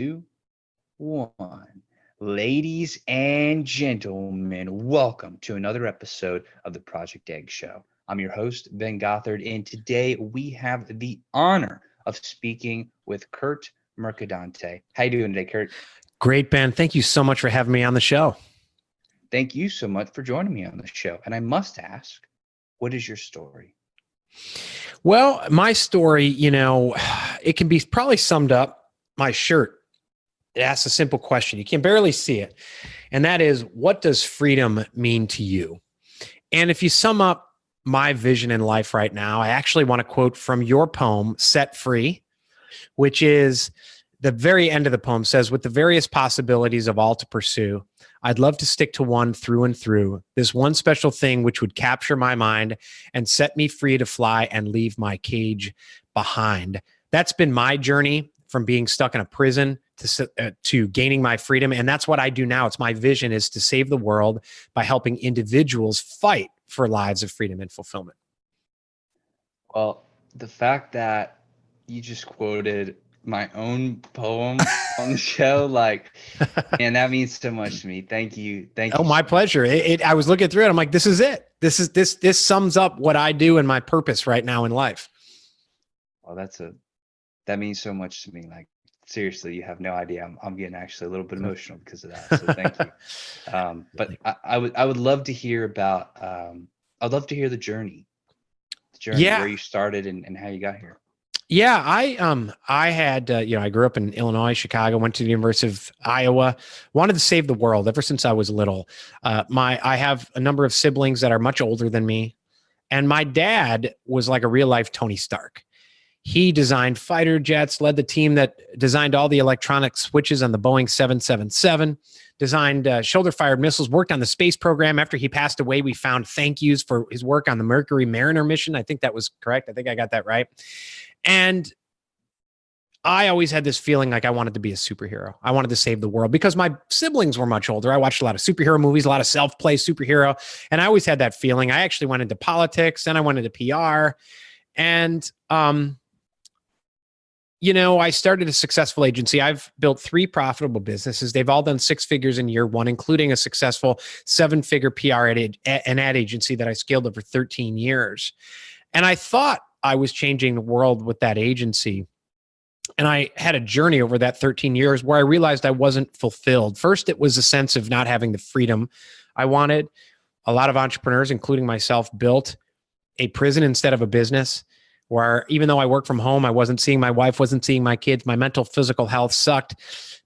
2, 1. Ladies and gentlemen, welcome to another episode of the Project Egg Show. I'm your host, Ben Gothard, and today we have the honor of speaking with Kurt Mercadante. How you doing today, Kurt? Great, Ben. Thank you so much for having me on the show. Thank you so much for joining me on the show. And I must ask, what is your story? Well, my story, it can be probably summed up. My shirt, it asks a simple question. You can barely see it. And that is, what does freedom mean to you? And if you sum up my vision in life right now, I actually want to quote from your poem, Set Free, which is the very end of the poem says, with the various possibilities of all to pursue, I'd love to stick to one through and through, this one special thing which would capture my mind and set me free to fly and leave my cage behind. That's been my journey from being stuck in a prison to gaining my freedom. And that's what I do now. It's my vision is to save the world by helping individuals fight for lives of freedom and fulfillment. Well, the fact that you just quoted my own poem on the show, man, that means so much to me. Thank you. Oh, my pleasure. I was looking through it. I'm like, this is it. This sums up what I do and my purpose right now in life. Well, that means so much to me. Like, seriously, you have no idea. I'm getting actually a little bit emotional because of that. So thank you. But I would love to hear about, I'd love to hear the journey, where you started and how you got here. Yeah, I had, I grew up in Illinois, Chicago, went to the University of Iowa, wanted to save the world ever since I was little. I have a number of siblings that are much older than me. And my dad was like a real life Tony Stark. He designed fighter jets, led the team that designed all the electronic switches on the Boeing 777, designed shoulder-fired missiles, worked on the space program. After he passed away, we found thank yous for his work on the Mercury Mariner mission. I think that was correct. I think I got that right. And I always had this feeling like I wanted to be a superhero. I wanted to save the world because my siblings were much older. I watched a lot of superhero movies, a lot of self-play superhero. And I always had that feeling. I actually went into politics, then I went into PR. And, I started a successful agency. I've built 3 profitable businesses. They've all done 6 figures in year 1, including a successful 7-figure PR and ad agency that I scaled over 13 years. And I thought I was changing the world with that agency. And I had a journey over that 13 years where I realized I wasn't fulfilled. First, it was a sense of not having the freedom I wanted. A lot of entrepreneurs, including myself, built a prison instead of a business where even though I work from home, I wasn't seeing my wife, wasn't seeing my kids. My mental, physical health sucked.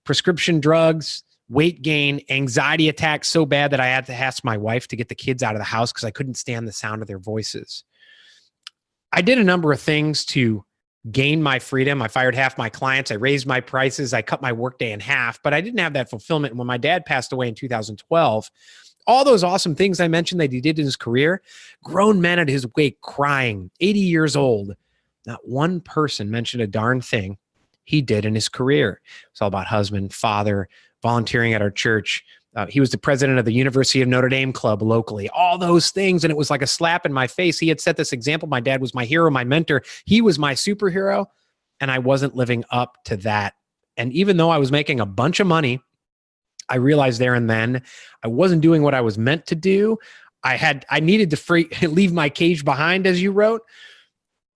Prescription drugs, weight gain, anxiety attacks so bad that I had to ask my wife to get the kids out of the house because I couldn't stand the sound of their voices. I did a number of things to gain my freedom. I fired half my clients. I raised my prices. I cut my workday in half, but I didn't have that fulfillment. And when my dad passed away in 2012, all those awesome things I mentioned that he did in his career, grown men at his wake crying, 80 years old, not one person mentioned a darn thing he did in his career. It's all about husband, father, volunteering at our church. He was the president of the University of Notre Dame club locally, all those things. And it was like a slap in my face. He had set this example. My dad was my hero, my mentor. He was my superhero. And I wasn't living up to that. And even though I was making a bunch of money, I realized there and then I wasn't doing what I was meant to do. I needed to leave my cage behind, as you wrote.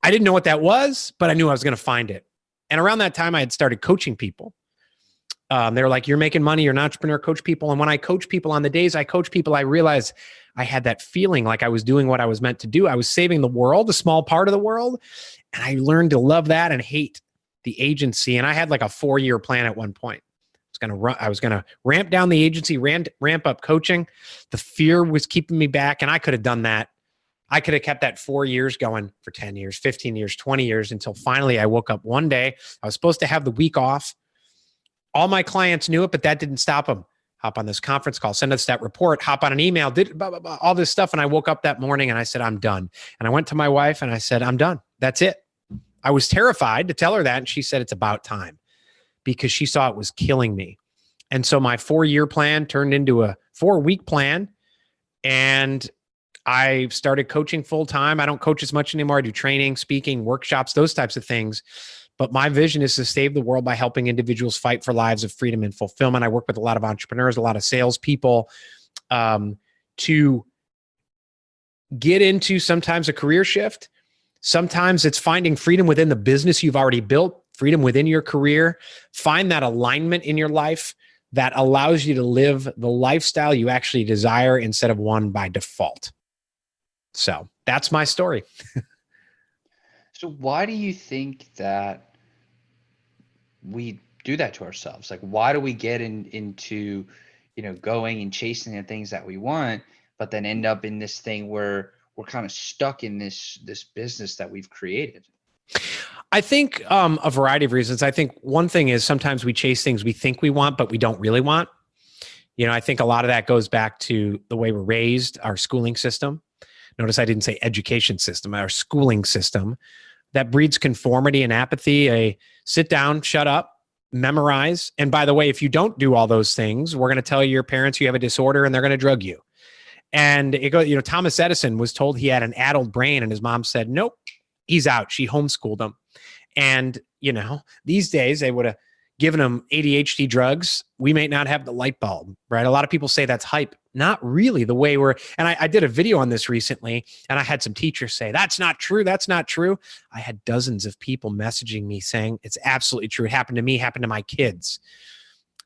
I didn't know what that was, but I knew I was going to find it. And around that time, I had started coaching people. They were like, you're making money, you're an entrepreneur, coach people. And when I coach people, on the days I coach people, I realized I had that feeling like I was doing what I was meant to do. I was saving the world, a small part of the world. And I learned to love that and hate the agency. And I had like a 4-year plan at one point. I was going to ramp down the agency, ramp up coaching. The fear was keeping me back. And I could have done that. I could have kept that 4 years going for 10 years, 15 years, 20 years, until finally I woke up one day. I was supposed to have the week off. All my clients knew it, but that didn't stop them. Hop on this conference call, send us that report, hop on an email, all this stuff. And I woke up that morning and I said, I'm done. And I went to my wife and I said, I'm done. That's it. I was terrified to tell her that. And she said, it's about time, because she saw it was killing me. And so my 4-year plan turned into a 4-week plan. And I started coaching full time. I don't coach as much anymore. I do training, speaking, workshops, those types of things. But my vision is to save the world by helping individuals fight for lives of freedom and fulfillment. I work with a lot of entrepreneurs, a lot of salespeople, to get into sometimes a career shift. Sometimes it's finding freedom within the business you've already built, freedom within your career. Find that alignment in your life that allows you to live the lifestyle you actually desire instead of one by default. So that's my story. So why do you think that we do that to ourselves? Like, why do we get into, going and chasing the things that we want, but then end up in this thing where we're kind of stuck in this business that we've created? I think a variety of reasons. I think one thing is sometimes we chase things we think we want, but we don't really want. I think a lot of that goes back to the way we're raised, our schooling system. Notice I didn't say education system, our schooling system that breeds conformity and apathy. A sit down, shut up, memorize. And by the way, if you don't do all those things, we're going to tell your parents you have a disorder and they're going to drug you. And it goes, Thomas Edison was told he had an addled brain and his mom said, nope, he's out. She homeschooled him. And, these days they would have given him ADHD drugs. We may not have the light bulb, right? A lot of people say that's hype. Not really the way and I did a video on this recently and I had some teachers say, that's not true. That's not true. I had dozens of people messaging me saying it's absolutely true. It happened to me, happened to my kids.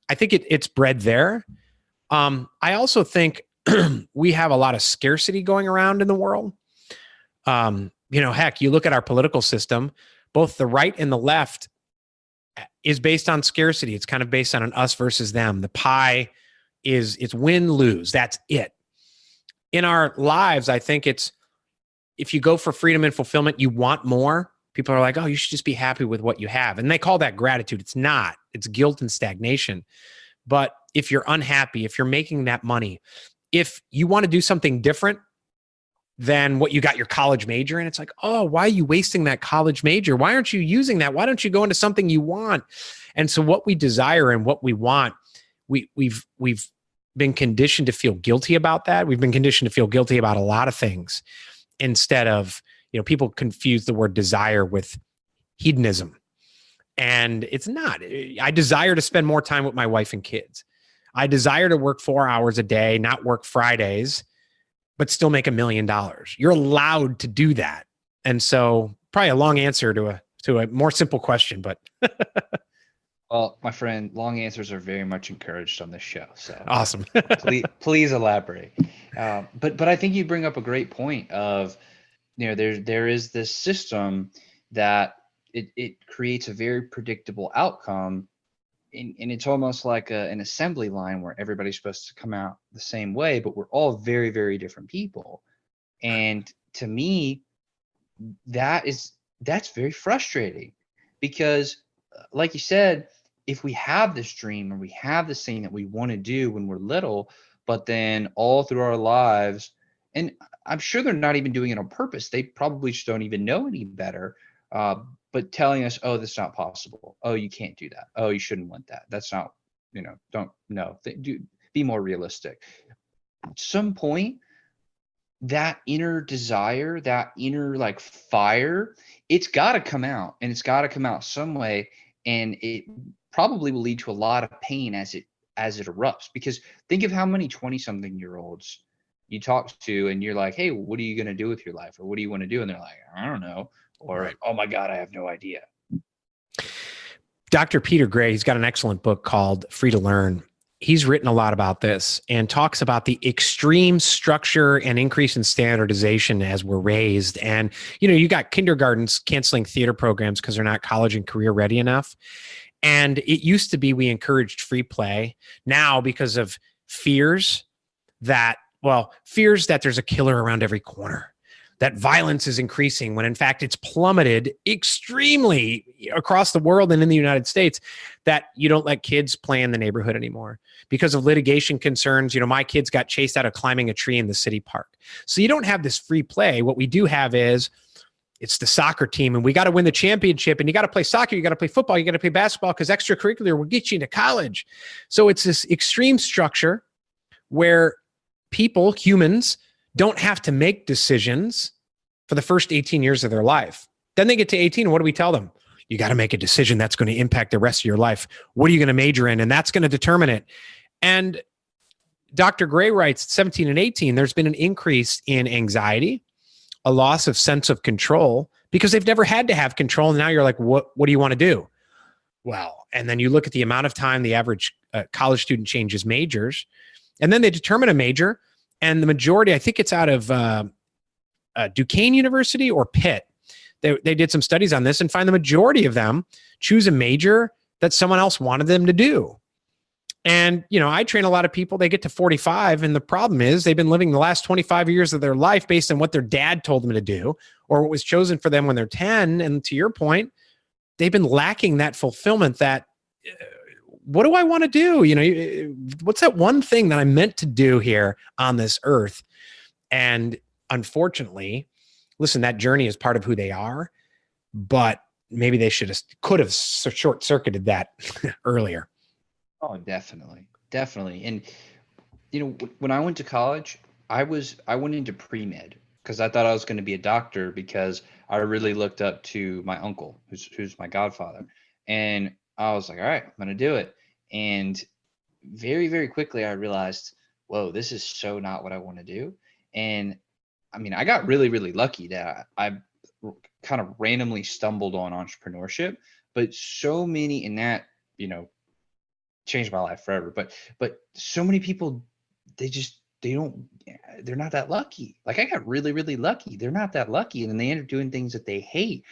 I think it's bred there. I also think we have a lot of scarcity going around in the world. Heck, you look at our political system, both the right and the left is based on scarcity. It's kind of based on an us versus them. The pie it's win, lose. That's it. In our lives, I think it's, if you go for freedom and fulfillment, you want more. People are like, oh, you should just be happy with what you have. And they call that gratitude. It's not. It's guilt and stagnation. But if you're unhappy, if you're making that money, if you want to do something different than what you got your college major in, it's like, oh, why are you wasting that college major? Why aren't you using that? Why don't you go into something you want? And so what we desire and what we want, we've been conditioned to feel guilty about that. We've been conditioned to feel guilty about a lot of things instead of, people confuse the word desire with hedonism. And it's not. I desire to spend more time with my wife and kids. I desire to work 4 hours a day, not work Fridays, but still make $1 million. You're allowed to do that. And so probably a long answer to a more simple question, but well, my friend, long answers are very much encouraged on this show. So awesome. please elaborate. But I think you bring up a great point of, there is this system that it creates a very predictable outcome. And it's almost like an assembly line where everybody's supposed to come out the same way, but we're all very, very different people. And to me, that's very frustrating because, like you said, if we have this dream or we have this thing that we want to do when we're little, but then all through our lives, and I'm sure they're not even doing it on purpose. They probably just don't even know any better. But telling us, oh, that's not possible. Oh, you can't do that. Oh, you shouldn't want that. That's not, be more realistic. At some point, that inner desire, that inner fire, it's got to come out, and it's got to come out some way. And it probably will lead to a lot of pain as it erupts, because think of how many 20-something-year-olds you talk to and you're like, hey, what are you going to do with your life? Or what do you want to do? And they're like, I don't know. Or, right. Oh my God, I have no idea. Dr. Peter Gray, he's got an excellent book called Free to Learn. He's written a lot about this and talks about the extreme structure and increase in standardization as we're raised. And, you got kindergartens canceling theater programs because they're not college and career ready enough. And it used to be we encouraged free play. Now, because of fears that there's a killer around every corner, that violence is increasing when in fact it's plummeted extremely across the world and in the United States, that you don't let kids play in the neighborhood anymore because of litigation concerns. My kids got chased out of climbing a tree in the city park. So you don't have this free play. What we do have is it's the soccer team and we got to win the championship, and you got to play soccer, you got to play football, you got to play basketball because extracurricular will get you into college. So it's this extreme structure where humans, don't have to make decisions for the first 18 years of their life. Then they get to 18, and what do we tell them? You got to make a decision that's going to impact the rest of your life. What are you going to major in? And that's going to determine it. And Dr. Gray writes at 17 and 18, there's been an increase in anxiety, a loss of sense of control, because they've never had to have control. And now you're like, what do you want to do? Well, and then you look at the amount of time the average college student changes majors, and then they determine a major. And the majority, I think it's out of Duquesne University or Pitt. They did some studies on this and find the majority of them choose a major that someone else wanted them to do. And, I train a lot of people, they get to 45. And the problem is they've been living the last 25 years of their life based on what their dad told them to do, or what was chosen for them when they're 10. And to your point, they've been lacking that fulfillment that, what do I want to do? What's that one thing that I'm meant to do here on this earth? And unfortunately, listen, that journey is part of who they are, but maybe they could have short-circuited that earlier. Oh, definitely. Definitely. And, when I went to college, I went into pre-med because I thought I was going to be a doctor because I really looked up to my uncle, who's my godfather. And I was like, all right, I'm going to do it. And very, very quickly, I realized, whoa, this is so not what I want to do. And I got really, really lucky that I kind of randomly stumbled on entrepreneurship, but so many in that, changed my life forever. But so many people, they're not that lucky. Like I got really, really lucky. They're not that lucky. And then they end up doing things that they hate.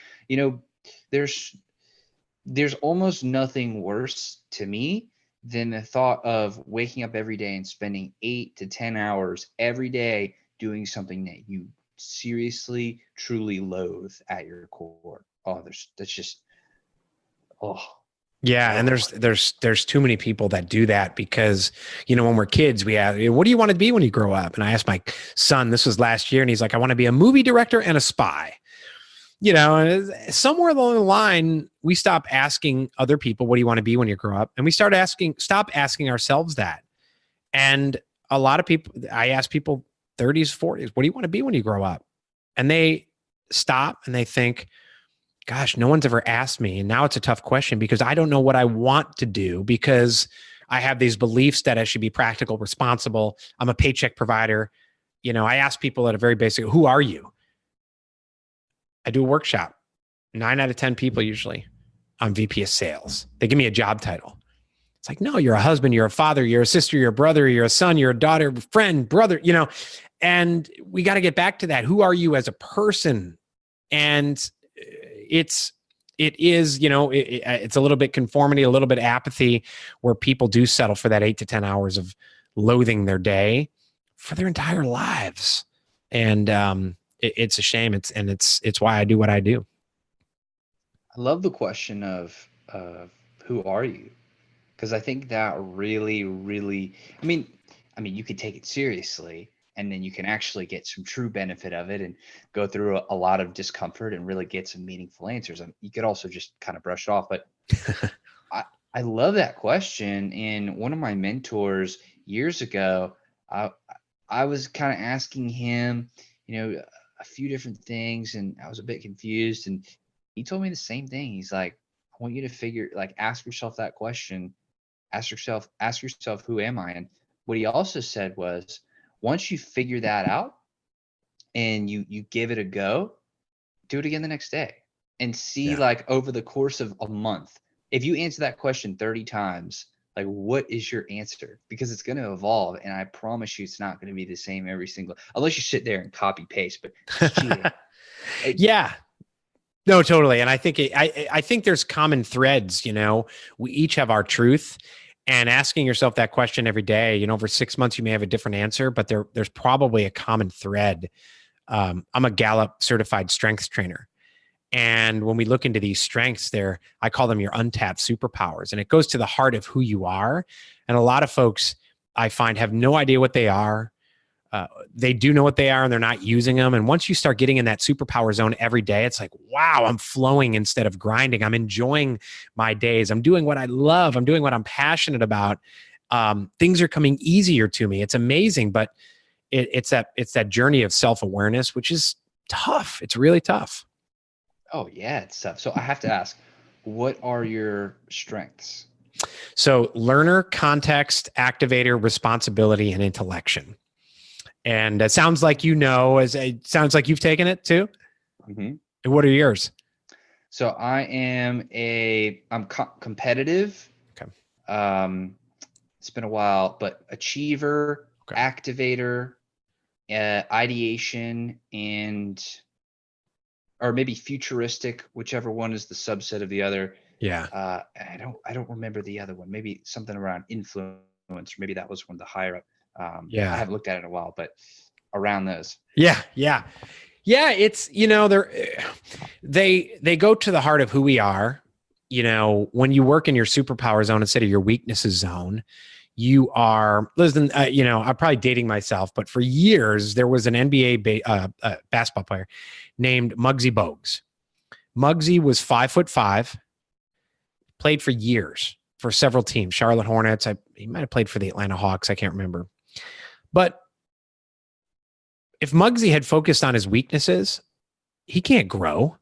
There's almost nothing worse to me than the thought of waking up every day and spending 8 to 10 hours every day doing something that you seriously, truly loathe at your core. Yeah, and there's too many people that do that because, when we're kids, we have, what do you want to be when you grow up? And I asked my son, this was last year, and he's like, I want to be a movie director and a spy. And somewhere along the line, we stop asking other people, what do you want to be when you grow up? And we stop asking ourselves that. And a lot of people, I ask people 30s, 40s, what do you want to be when you grow up? And they stop and they think, gosh, no one's ever asked me. And now it's a tough question because I don't know what I want to do because I have these beliefs that I should be practical, responsible. I'm a paycheck provider. I ask people at a very basic, who are you? I do a workshop. 9 out of 10 people usually, I'm VP of sales. They give me a job title. It's like, no, you're a husband, you're a father, you're a sister, you're a brother, you're a son, you're a daughter, friend, brother, and we got to get back to that. Who are you as a person? And it's a little bit conformity, a little bit apathy where people do settle for that 8 to 10 hours of loathing their day for their entire lives. And, it's a shame. It's why I do what I do. I love the question of who are you? Because I think that really, really, you could take it seriously and then you can actually get some true benefit of it and go through a lot of discomfort and really get some meaningful answers. You could also just kind of brush it off, but I love that question. And one of my mentors years ago, I was kind of asking him, a few different things, and I was a bit confused. And he told me the same thing. He's like, I want you to ask yourself that question. Ask yourself, who am I? And what he also said was, once you figure that out and you give it a go, do it again the next day and see over the course of a month, if you answer that question 30 times, what is your answer? Because it's going to evolve. And I promise you, it's not going to be the same every single, unless you sit there and copy paste, but it's cheating. Yeah, no, totally. And I think, I think there's common threads, we each have our truth, and asking yourself that question every day, over 6 months, you may have a different answer, but there's probably a common thread. I'm a Gallup certified strengths trainer. And when we look into these strengths I call them your untapped superpowers. And it goes to the heart of who you are. And a lot of folks I find have no idea what they are. They do know what they are and they're not using them. And once you start getting in that superpower zone every day, it's like, wow, I'm flowing instead of grinding. I'm enjoying my days. I'm doing what I love. I'm doing what I'm passionate about. Things are coming easier to me. It's amazing, but it's that journey of self-awareness, which is tough. It's really tough. Oh yeah, it's tough. So I have to ask, what are your strengths? So learner, context, activator, responsibility, and intellection. And it sounds like it sounds like you've taken it too. Mm-hmm. What are yours? So I'm competitive. Okay. It's been a while, but achiever, Okay. activator, ideation, or maybe futuristic, whichever one is the subset of the other. Yeah. I don't remember the other one. Maybe something around influence, or maybe that was one of the higher up. I Yeah. haven't looked at it in a while, but around those. Yeah. Yeah. Yeah. It's, they go to the heart of who we are. When you work in your superpower zone instead of your weaknesses zone, you are, listen, I'm probably dating myself, but for years, there was an NBA basketball player named Muggsy Bogues. Muggsy was 5'5", played for years for several teams, Charlotte Hornets. He might have played for the Atlanta Hawks. I can't remember. But if Muggsy had focused on his weaknesses, he can't grow.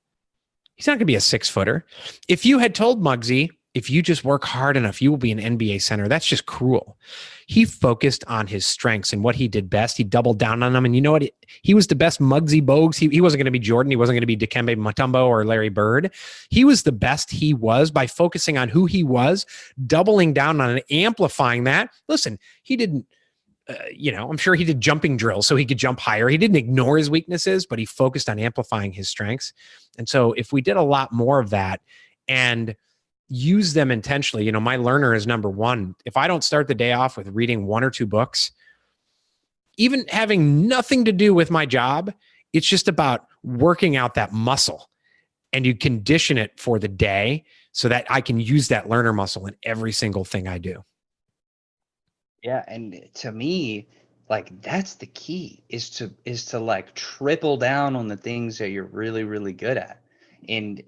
He's not going to be a 6-footer. If you had told Muggsy, if you just work hard enough, you will be an NBA center, that's just cruel. He focused on his strengths and what he did best. He doubled down on them. And you know what? He was the best Muggsy Bogues. He wasn't going to be Jordan. He wasn't going to be Dikembe Mutombo or Larry Bird. He was the best he was by focusing on who he was, doubling down on it, amplifying that. Listen, he didn't, I'm sure he did jumping drills so he could jump higher. He didn't ignore his weaknesses, but he focused on amplifying his strengths. And so if we did a lot more of that and use them intentionally, my learner is number one. If I don't start the day off with reading 1 or 2 books, even having nothing to do with my job, it's just about working out that muscle, and you condition it for the day so that I can use that learner muscle in every single thing I do. Yeah, and to me, like that's the key is to like triple down on the things that you're really, really good at. And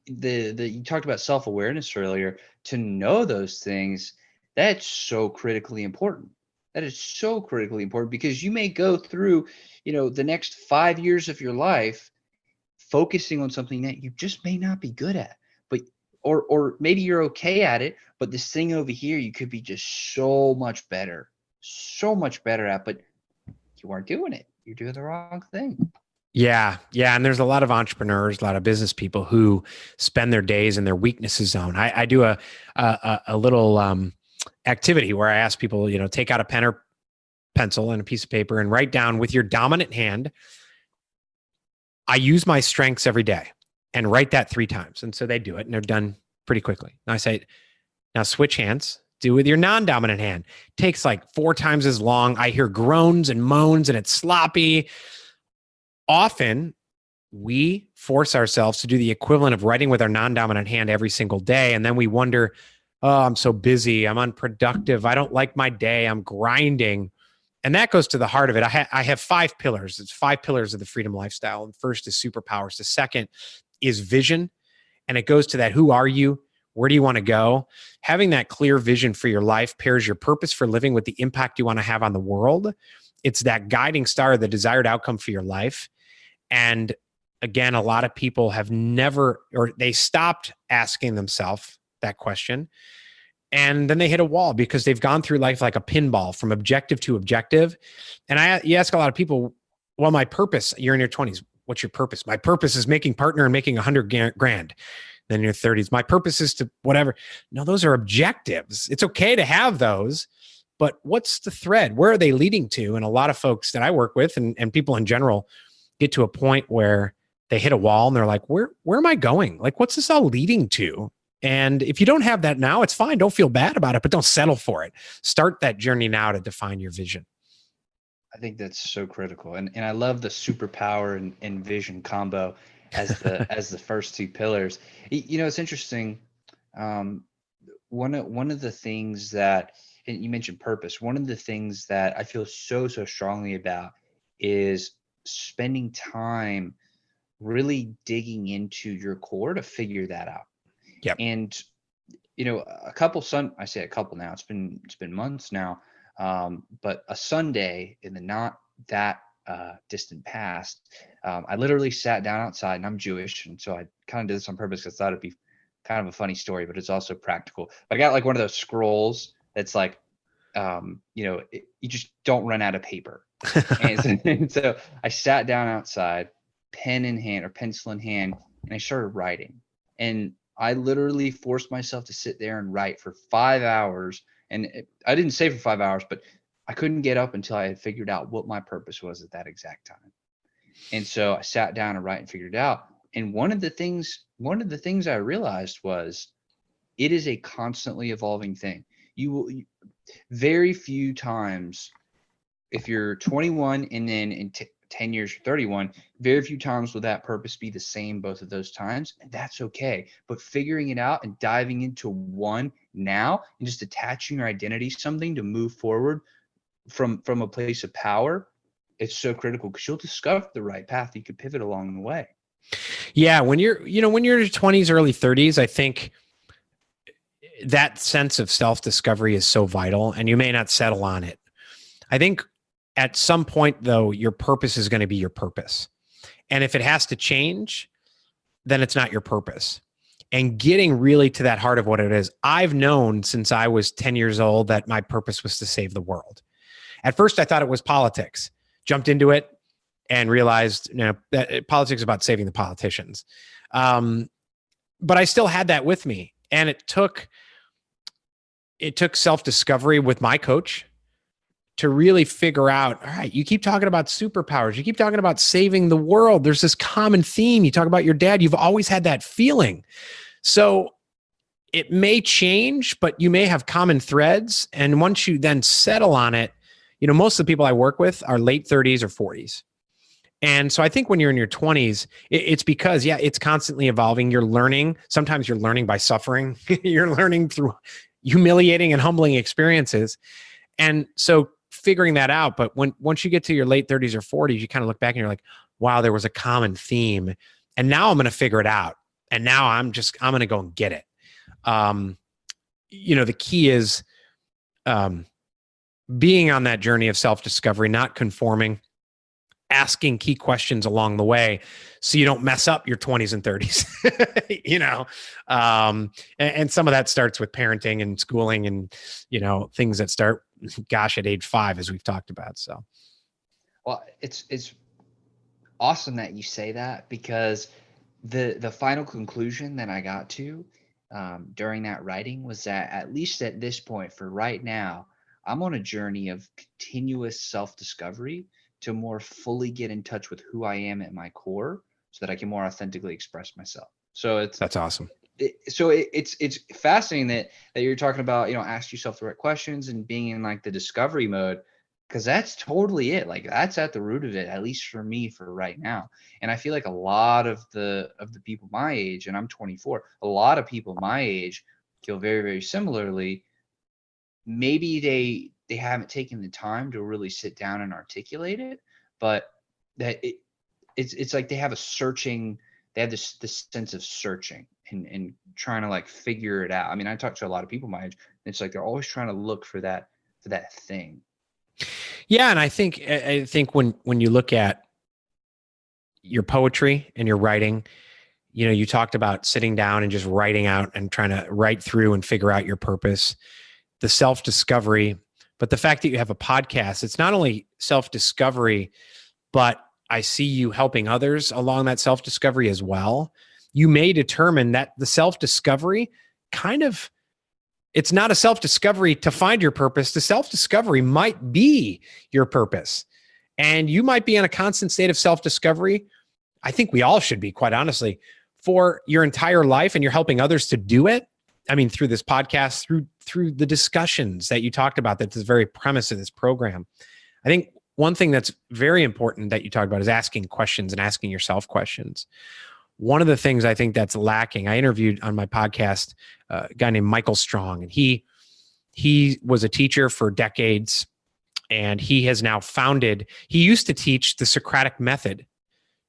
the you talked about self-awareness earlier. To know those things, that's so critically important. That is so critically important because you may go through, the next 5 years of your life focusing on something that you just may not be good at, but or maybe you're okay at it, but this thing over here you could be just so much better at, but you aren't doing it. You're doing the wrong thing. Yeah. Yeah. And there's a lot of entrepreneurs, a lot of business people who spend their days in their weaknesses zone. I do a little activity where I ask people, take out a pen or pencil and a piece of paper and write down with your dominant hand, I use my strengths every day, and write that 3 times. And so they do it and they're done pretty quickly. And I say, now switch hands, do with your non-dominant hand. Takes like 4 times as long. I hear groans and moans and it's sloppy. Often we force ourselves to do the equivalent of writing with our non-dominant hand every single day. And then we wonder, oh, I'm so busy. I'm unproductive. I don't like my day. I'm grinding. And that goes to the heart of it. I have 5 pillars. It's 5 pillars of the freedom lifestyle. And first is superpowers. The second is vision. And it goes to that, who are you? Where do you want to go? Having that clear vision for your life pairs your purpose for living with the impact you want to have on the world. It's that guiding star, the desired outcome for your life. And again, a lot of people have never, or they stopped asking themselves that question. And then they hit a wall because they've gone through life like a pinball from objective to objective. And you ask a lot of people, well, my purpose, you're in your 20s. What's your purpose? My purpose is making partner and making 100 grand. Then in your 30s, my purpose is to whatever. No, those are objectives. It's okay to have those, but what's the thread? Where are they leading to? And a lot of folks that I work with and people in general get to a point where they hit a wall and they're like, where am I going? Like, what's this all leading to? And if you don't have that now, it's fine. Don't feel bad about it, but don't settle for it. Start that journey now to define your vision. I think that's so critical. And I love the superpower and vision combo as the first 2 pillars. It's interesting. One of the things that, and you mentioned purpose, one of the things that I feel so strongly about is spending time really digging into your core to figure that out. Yep. And I say a couple now, it's been months now, but a Sunday in the not that distant past, I literally sat down outside, and I'm Jewish, and so I kind of did this on purpose because I thought it'd be kind of a funny story, but it's also practical. But I got like one of those scrolls that's like, you just don't run out of paper. And so I sat down outside, pen in hand or pencil in hand, and I started writing. And I literally forced myself to sit there and write for 5 hours. And I didn't say for 5 hours, but I couldn't get up until I had figured out what my purpose was at that exact time. And so I sat down and write and figured it out. And one of the things I realized was it is a constantly evolving thing. Very few times, if you're 21 and then in 10 years you're 31, very few times will that purpose be the same both of those times, and that's okay. But figuring it out and diving into one now and just attaching your identity to something to move forward from a place of power, it's so critical because you'll discover the right path. You could pivot along the way. Yeah, when you're in your 20s, early 30s, I think that sense of self-discovery is so vital, and you may not settle on it. I think at some point, though, your purpose is going to be your purpose. And if it has to change, then it's not your purpose. And getting really to that heart of what it is, I've known since I was 10 years old that my purpose was to save the world. At first, I thought it was politics. Jumped into it and realized, that politics is about saving the politicians. But I still had that with me. And it took self-discovery with my coach to really figure out, all right, you keep talking about superpowers. You keep talking about saving the world. There's this common theme. You talk about your dad. You've always had that feeling. So it may change, but you may have common threads. And once you then settle on it, most of the people I work with are late 30s or 40s. And so I think when you're in your 20s, it's because, it's constantly evolving. You're learning. Sometimes you're learning by suffering. You're learning through humiliating and humbling experiences. And so figuring that out, but once you get to your late 30s or 40s, you kind of look back and you're like, wow, there was a common theme. And now I'm going to figure it out. And now I'm going to go and get it. The key is being on that journey of self-discovery, not conforming, asking key questions along the way so you don't mess up your 20s and 30s, and some of that starts with parenting and schooling and, things that start, at age 5, as we've talked about. So, well, it's awesome that you say that, because the final conclusion that I got to during that writing was that, at least at this point, for right now, I'm on a journey of continuous self-discovery to more fully get in touch with who I am at my core so that I can more authentically express myself. So that's awesome. It's fascinating that you're talking about, ask yourself the right questions and being in like the discovery mode, because that's totally it. Like, that's at the root of it, at least for me, for right now. And I feel like a lot of the people my age, and I'm 24, a lot of people my age feel very, very similarly. Maybe they haven't taken the time to really sit down and articulate it, but that it's like they have this sense of searching and trying to like figure it out. I mean, I talk to a lot of people my age, and it's like they're always trying to look for that thing. Yeah, and I think when you look at your poetry and your writing, you talked about sitting down and just writing out and trying to write through and figure out your purpose, the self-discovery. But the fact that you have a podcast, it's not only self-discovery, but I see you helping others along that self-discovery as well. You may determine that the self-discovery it's not a self-discovery to find your purpose. The self-discovery might be your purpose. And you might be in a constant state of self-discovery. I think we all should be, quite honestly, for your entire life, and you're helping others to do it. I mean, through this podcast, through the discussions that you talked about, that's the very premise of this program. I think one thing that's very important that you talked about is asking questions and asking yourself questions. One of the things I think that's lacking, I interviewed on my podcast a guy named Michael Strong, and he was a teacher for decades, and he has now he used to teach the Socratic method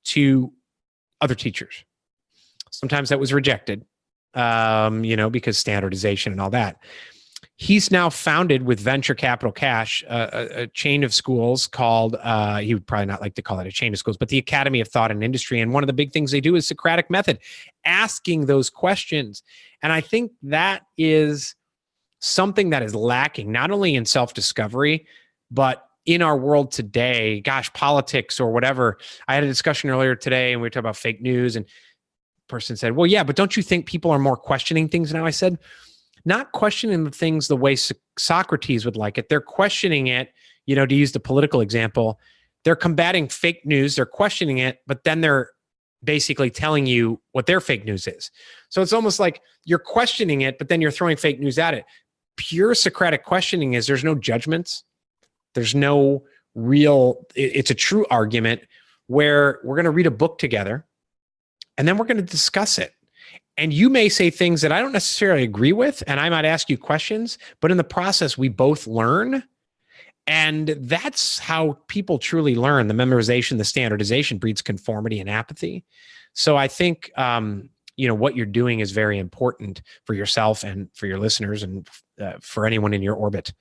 to other teachers. Sometimes that was rejected. Because standardization and all that. He's now founded with Venture Capital Cash, a chain of schools called, he would probably not like to call it a chain of schools, but the Academy of Thought and Industry. And one of the big things they do is Socratic method, asking those questions. And I think that is something that is lacking, not only in self-discovery, but in our world today. Gosh, politics or whatever. I had a discussion earlier today and we were talking about fake news, and the person said, well, yeah, but don't you think people are more questioning things now? I said, not questioning the things the way Socrates would like it. They're questioning it, to use the political example. They're combating fake news. They're questioning it, but then they're basically telling you what their fake news is. So it's almost like you're questioning it, but then you're throwing fake news at it. Pure Socratic questioning is there's no judgments. There's no real, it's a true argument where we're going to read a book together and then we're going to discuss it. And you may say things that I don't necessarily agree with, and I might ask you questions, but in the process, we both learn. And that's how people truly learn. The memorization, the standardization breeds conformity and apathy. So I think, what you're doing is very important for yourself and for your listeners and for anyone in your orbit.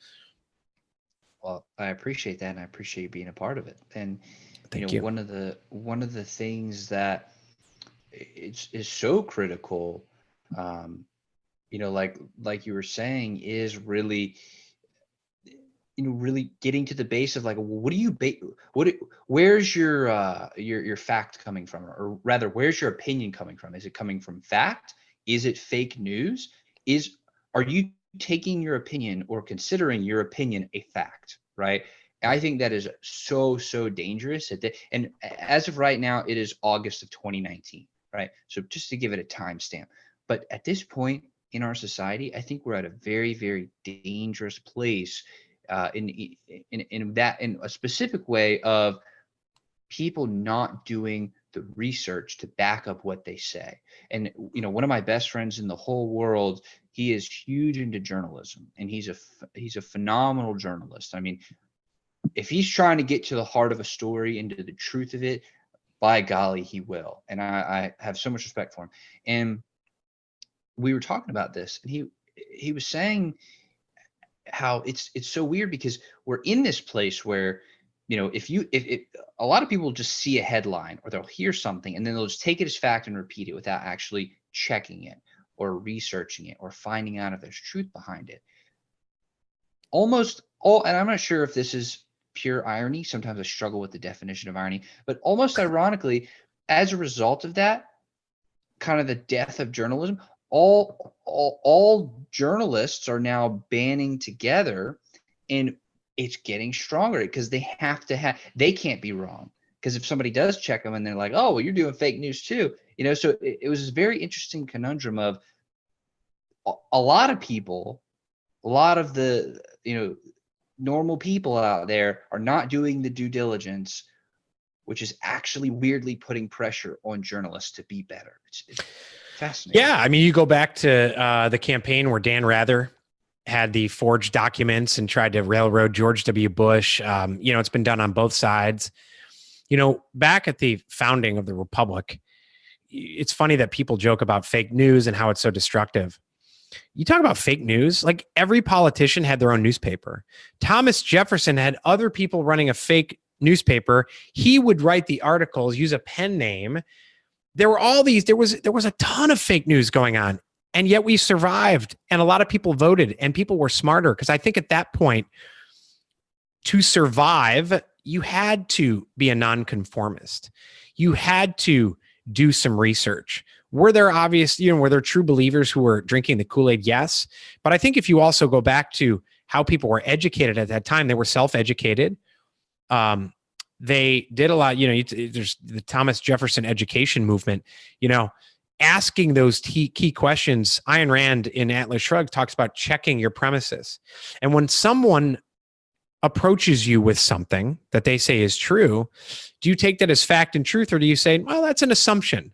Well, I appreciate that, and I appreciate you being a part of it. And Thank you. one of the things that is so critical, like you were saying, is really, really getting to the base of like, what do you where's your fact coming from, or rather, where's your opinion coming from? Is it coming from fact? Is it fake news? Are you taking your opinion or considering your opinion a fact, right? I think that is so dangerous. And as of right now, it is August of 2019, right? So just to give it a timestamp. But at this point in our society, I think we're at a very, very dangerous place in a specific way of people not doing the research to back up what they say. And one of my best friends in the whole world, he is huge into journalism, and he's a phenomenal journalist. I mean, if he's trying to get to the heart of a story and to the truth of it, by golly, he will. And I have so much respect for him. And we were talking about this, and he was saying how it's so weird because we're in this place where, if a lot of people just see a headline or they'll hear something and then they'll just take it as fact and repeat it without actually checking it or researching it or finding out if there's truth behind it. Almost all, and I'm not sure if this is pure irony. Sometimes I struggle with the definition of irony, but almost ironically, as a result of that, kind of the death of journalism, all journalists are now banding together, and it's getting stronger because they can't be wrong. Because if somebody does check them and they're like, oh, well, you're doing fake news too, so it was a very interesting conundrum of a lot of people, a lot of the, normal people out there are not doing the due diligence, which is actually weirdly putting pressure on journalists to be better. It's fascinating. Yeah. I mean, you go back to the campaign where Dan Rather had the forged documents and tried to railroad George W. Bush. It's been done on both sides. Back at the founding of the Republic, it's funny that people joke about fake news and how it's so destructive. You talk about fake news, like every politician had their own newspaper. Thomas Jefferson had other people running a fake newspaper. He would write the articles, use a pen name. There was a ton of fake news going on, and yet we survived, and a lot of people voted, and people were smarter. Because I think at that point, to survive, you had to be a nonconformist. You had to do some research. Were there were there true believers who were drinking the Kool-Aid? Yes. But I think if you also go back to how people were educated at that time, they were self-educated. They did a lot, there's the Thomas Jefferson education movement, asking those key questions. Ayn Rand in Atlas Shrugged talks about checking your premises. And when someone approaches you with something that they say is true, do you take that as fact and truth, or do you say, well, that's an assumption?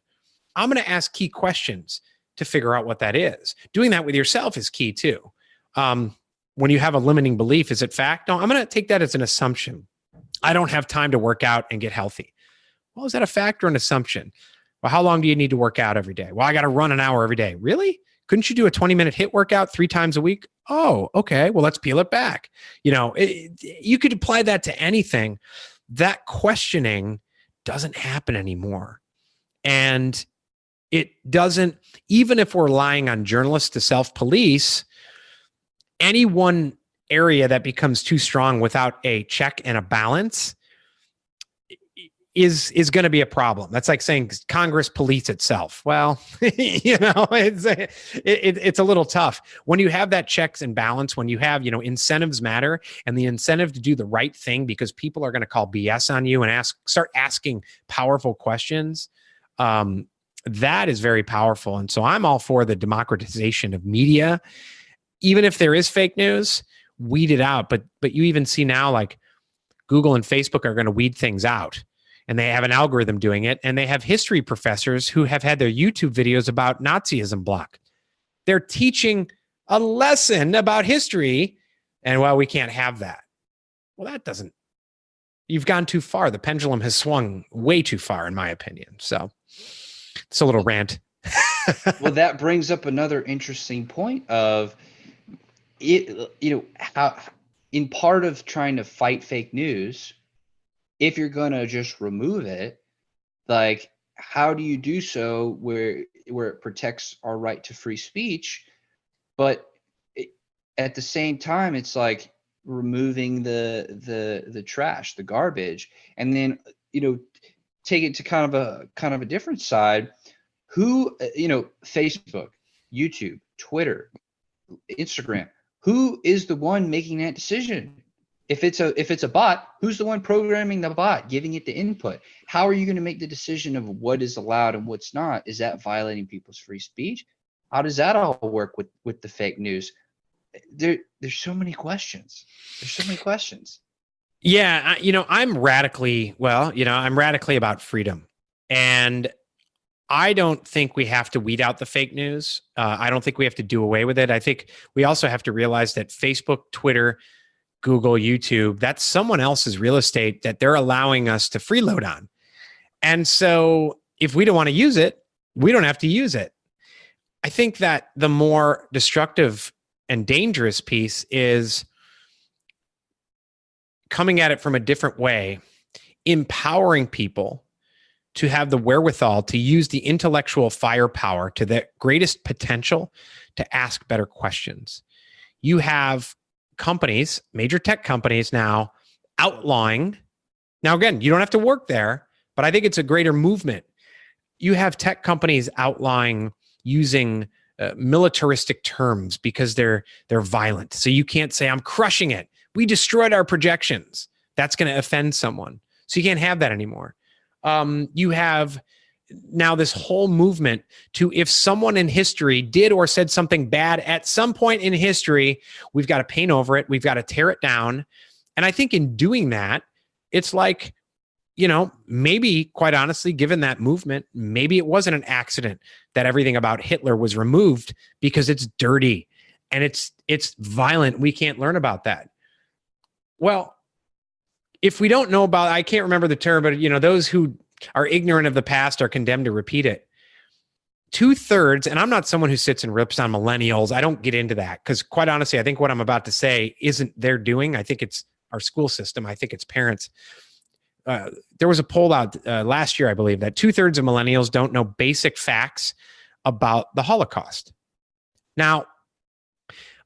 I'm going to ask key questions to figure out what that is. Doing that with yourself is key too. When you have a limiting belief, is it fact? No, I'm going to take that as an assumption. I don't have time to work out and get healthy. Well, is that a fact or an assumption? Well, how long do you need to work out every day? Well, I got to run an hour every day. Really? Couldn't you do a 20-minute HIIT workout 3 times a week? Oh, okay. Well, let's peel it back. You could apply that to anything. That questioning doesn't happen anymore. And it doesn't, even if we're relying on journalists to self-police, any one area that becomes too strong without a check and a balance is going to be a problem. That's like saying Congress police itself. Well, it's a little tough when you have that checks and balance, when you have, incentives matter, and the incentive to do the right thing because people are going to call BS on you and start asking powerful questions. That is very powerful. And so I'm all for the democratization of media. Even if there is fake news, weed it out. But you even see now, like Google and Facebook are going to weed things out. And they have an algorithm doing it. And they have history professors who have had their YouTube videos about Nazism blocked. They're teaching a lesson about history. And well, we can't have that. Well, you've gone too far. The pendulum has swung way too far, in my opinion. So it's a little rant. Well, that brings up another interesting point of it, how in part of trying to fight fake news, if you're going to just remove it, like, how do you do so where it protects our right to free speech? But at the same time, it's like removing the trash, the garbage, and then, take it to kind of a different side. Who, Facebook, YouTube, Twitter, Instagram, who is the one making that decision? If it's a bot, who's the one programming the bot, giving it the input? How are you going to make the decision of what is allowed and what's not? Is that violating people's free speech? How does that all work with the fake news? There's so many questions. Yeah, I'm radically about freedom. And I don't think we have to weed out the fake news. I don't think we have to do away with it. I think we also have to realize that Facebook, Twitter, Google, YouTube, that's someone else's real estate that they're allowing us to freeload on. And so if we don't want to use it, we don't have to use it. I think that the more destructive and dangerous piece is coming at it from a different way, empowering people to have the wherewithal to use the intellectual firepower to their greatest potential to ask better questions. You have companies, major tech companies now outlawing. Now, again, you don't have to work there, but I think it's a greater movement. You have tech companies outlawing using militaristic terms because they're violent. So you can't say, I'm crushing it. We destroyed our projections. That's going to offend someone. So you can't have that anymore. You have now this whole movement to, if someone in history did or said something bad at some point in history, we've got to paint over it. We've got to tear it down. And I think in doing that, it's like, maybe quite honestly, given that movement, maybe it wasn't an accident that everything about Hitler was removed because it's dirty and it's violent. We can't learn about that. Well, if we don't know about, I can't remember the term, but those who are ignorant of the past are condemned to repeat it. 2/3, and I'm not someone who sits and rips on millennials. I don't get into that because, quite honestly, I think what I'm about to say isn't their doing. I think it's our school system. I think it's parents. There was a poll out last year, I believe, that 2/3 of millennials don't know basic facts about the Holocaust. Now,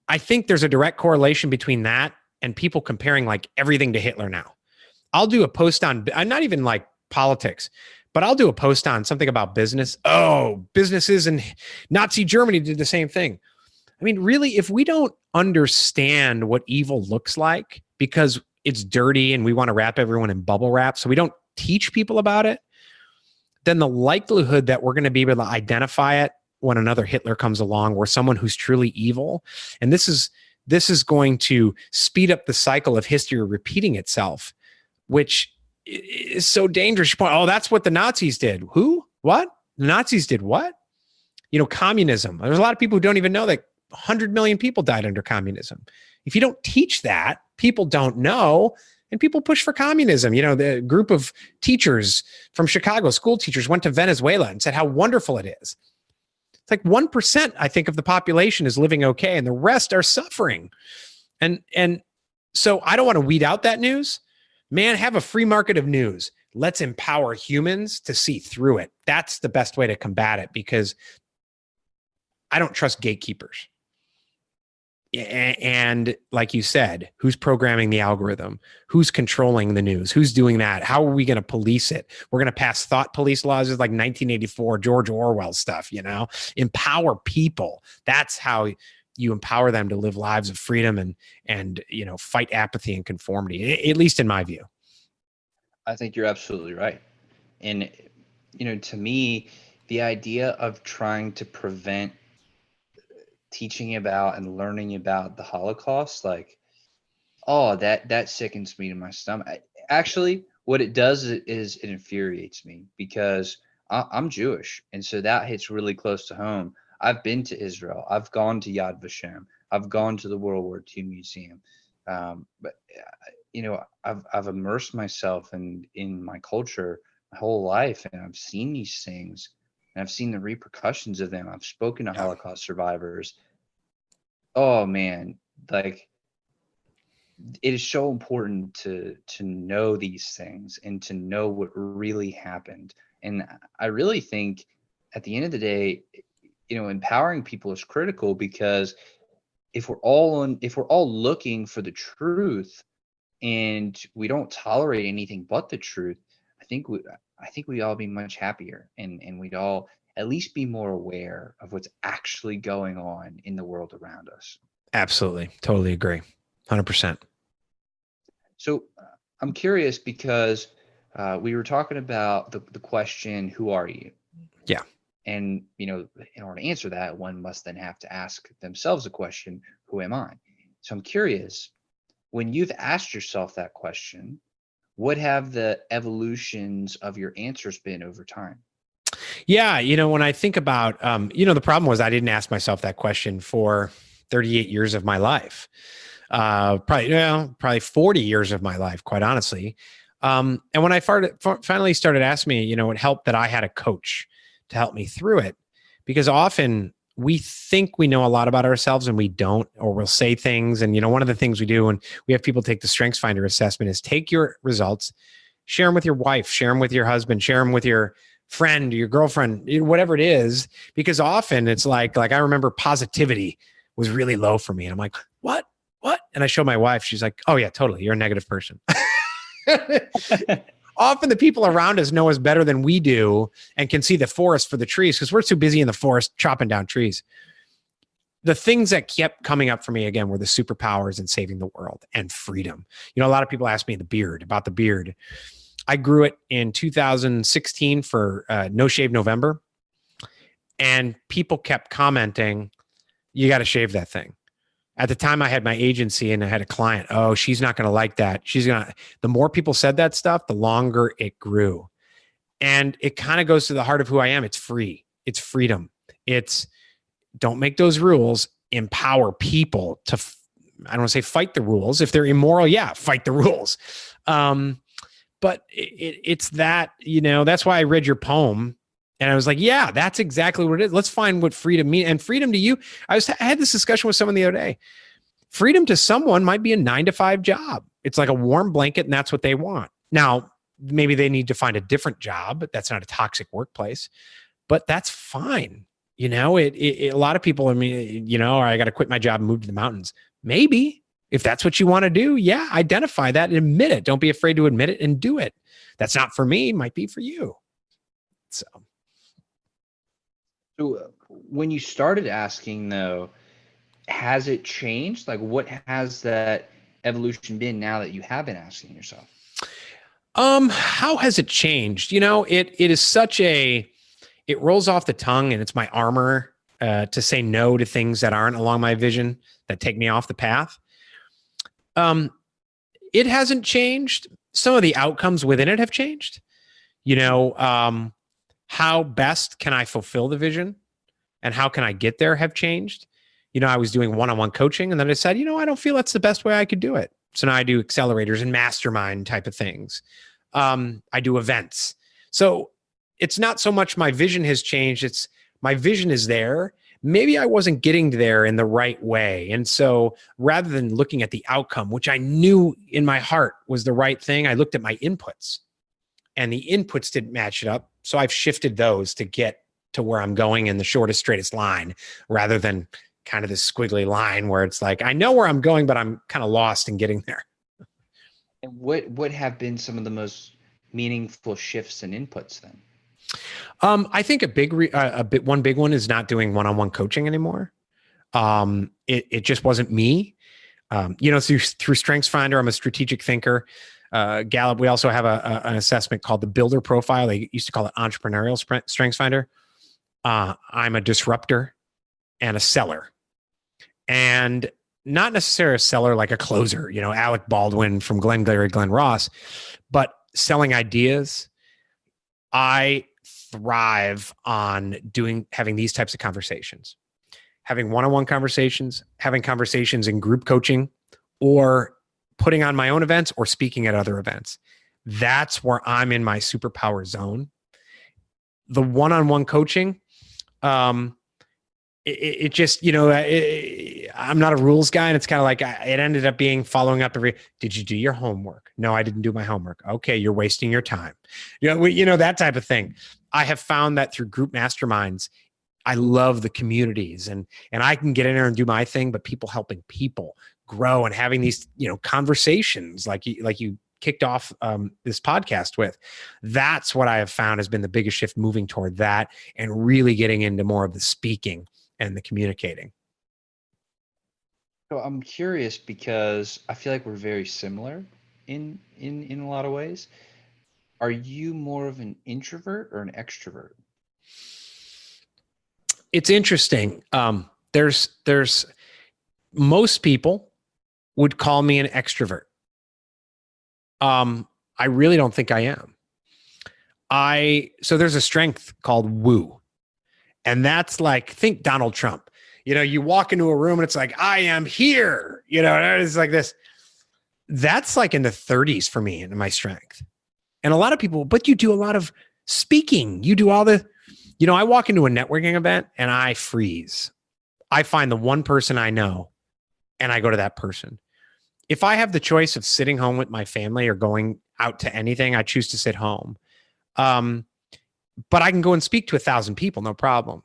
I think there's a direct correlation between that and people comparing like everything to Hitler now. I'll do a post on, I'm not even like politics, but I'll do a post on something about business. Oh, businesses in Nazi Germany did the same thing. I mean, really, if we don't understand what evil looks like because it's dirty and we want to wrap everyone in bubble wrap, so we don't teach people about it, then the likelihood that we're going to be able to identify it when another Hitler comes along or someone who's truly evil, and this is going to speed up the cycle of history repeating itself, which is so dangerous. Oh, that's what the Nazis did. Who? What? The Nazis did what? Communism. There's a lot of people who don't even know that 100 million people died under communism. If you don't teach that, people don't know, and people push for communism. The group of teachers from Chicago, school teachers, went to Venezuela and said how wonderful it is. It's like 1%, I think, of the population is living okay, and the rest are suffering. And so I don't want to weed out that news. Man, have a free market of news. Let's empower humans to see through it. That's the best way to combat it, because I don't trust gatekeepers. And like you said, who's programming the algorithm? Who's controlling the news? Who's doing that? How are we going to police it? We're going to pass thought police laws. It's like 1984, George Orwell stuff, you know? Empower people. That's how you empower them to live lives of freedom and you know, fight apathy and conformity, at least in my view. I think you're absolutely right. And, you know, to me, the idea of trying to prevent teaching about and learning about the Holocaust, like, oh, that sickens me to my stomach. Actually, what it does is it infuriates me, because I'm Jewish, and so that hits really close to home. I've been to Israel. I've gone to Yad Vashem. I've gone to the World War II Museum. But you know, I've immersed myself in my culture my whole life, and I've seen these things, and I've seen the repercussions of them. I've spoken to Holocaust survivors. Oh man, like, it is so important to know these things and to know what really happened. And I really think at the end of the day, you know, empowering people is critical, because if we're all looking for the truth and we don't tolerate anything but the truth, I think we'd all be much happier, and we'd all at least be more aware of what's actually going on in the world around us. Absolutely. Totally agree. 100%. So I'm curious, because we were talking about the question, who are you? Yeah. And, you know, in order to answer that, one must then have to ask themselves the question, who am I? So I'm curious, when you've asked yourself that question, what have the evolutions of your answers been over time? Yeah. You know, when I think about, you know, the problem was I didn't ask myself that question for 38 years of my life. Probably 40 years of my life, quite honestly. And when I finally started asking me, you know, it helped that I had a coach to help me through it, because often we think we know a lot about ourselves and we don't, or we'll say things. And, you know, one of the things we do when we have people take the StrengthsFinder assessment is take your results, share them with your wife, share them with your husband, share them with your friend, your girlfriend, whatever it is, because often it's like I remember positivity was really low for me. And I'm like, what? And I show my wife, she's like, oh yeah, totally. You're a negative person. Often the people around us know us better than we do and can see the forest for the trees, because we're too busy in the forest chopping down trees. The things that kept coming up for me again were the superpowers and saving the world and freedom. You know, a lot of people ask me about the beard. I grew it in 2016 for No Shave November. And people kept commenting, you got to shave that thing. At the time I had my agency and I had a client, oh, she's not going to like that. The more people said that stuff, the longer it grew. And it kind of goes to the heart of who I am. It's free. It's freedom. It's don't make those rules, empower people to, I don't want to say fight the rules. If they're immoral, yeah, fight the rules. But it's that, you know, that's why I read your poem. And I was like, yeah, that's exactly what it is. Let's find what freedom means. And freedom to you, I had this discussion with someone the other day. Freedom to someone might be a 9-to-5 job. It's like a warm blanket, and that's what they want. Now, maybe they need to find a different job. That's not a toxic workplace, but that's fine. You know, a lot of people, I mean, you know, I got to quit my job and move to the mountains. Maybe if that's what you want to do, yeah, identify that and admit it. Don't be afraid to admit it and do it. That's not for me, might be for you. So when you started asking, though, has it changed? Like, what has that evolution been now that you have been asking yourself? How has it changed? You know, it is it rolls off the tongue, and it's my armor to say no to things that aren't along my vision, that take me off the path. It hasn't changed. Some of the outcomes within it have changed. You know, how best can I fulfill the vision and how can I get there have changed. You know, I was doing one-on-one coaching, and then I said, you know, I don't feel that's the best way I could do it. So now I do accelerators and mastermind type of things. I do events. So it's not so much my vision has changed. It's my vision is there. Maybe I wasn't getting there in the right way. And so rather than looking at the outcome, which I knew in my heart was the right thing, I looked at my inputs, and the inputs didn't match it up. So I've shifted those to get to where I'm going in the shortest, straightest line, rather than kind of this squiggly line where it's like, I know where I'm going, but I'm kind of lost in getting there. And what have been some of the most meaningful shifts and inputs then? I think one big one is not doing one-on-one coaching anymore. It just wasn't me. Through StrengthsFinder, I'm a strategic thinker. Gallup, we also have an assessment called the Builder Profile. They used to call it Entrepreneurial StrengthsFinder. I'm a disruptor and a seller, and not necessarily a seller like a closer, Alec Baldwin from Glengarry Glen Ross, but selling ideas. I thrive on having these types of conversations, having one-on-one conversations, having conversations in group coaching, or putting on my own events or speaking at other events. That's where I'm in my superpower zone. The one-on-one coaching, it just, I'm not a rules guy, and it's kind of like, it ended up being following up did you do your homework? No, I didn't do my homework. Okay, you're wasting your time. That type of thing. I have found that through group masterminds, I love the communities, and I can get in there and do my thing, but people helping people grow and having these, conversations like you kicked off this podcast with. That's what I have found has been the biggest shift, moving toward that and really getting into more of the speaking and the communicating. So I'm curious because I feel like we're very similar in a lot of ways. Are you more of an introvert or an extrovert? It's interesting. There's most people would call me an extrovert. I really don't think I am. So there's a strength called woo. And that's like, think Donald Trump. You walk into a room and it's like, I am here. It's like this. That's like in the 30s for me in my strength. And a lot of people, but you do a lot of speaking. You do all the, I walk into a networking event and I freeze. I find the one person I know and I go to that person. If I have the choice of sitting home with my family or going out to anything, I choose to sit home. But I can go and speak to 1,000 people, no problem.